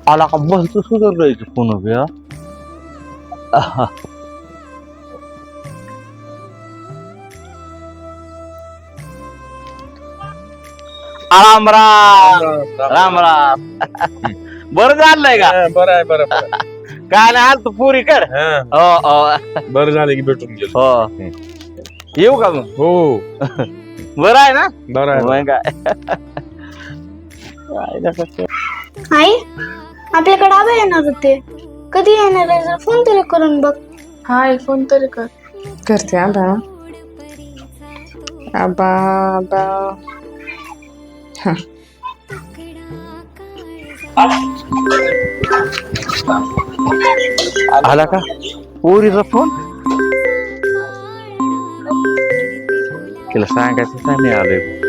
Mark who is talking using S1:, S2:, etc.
S1: आला का बस सुधारलंय फोन उभे राम राम राम राम बरं झालंय का
S2: बरं आहे बरं
S1: काय नाही आल तू पुरी कर हो हो
S2: बरं झालं की भेटून गेलो
S1: हो येऊ का मग
S2: हो
S1: बरं आहे ना
S2: बरं आहे
S1: मग काय
S3: आई आपल्याकडे आबा येणार होते कधी येणार आहे जरा फोन तरी करून बघ
S4: हाय फोन तरी कर करते आबा आबा आबा हा
S1: आला का पोरीचा फोन तिला सांगायचं नाही मी आलोय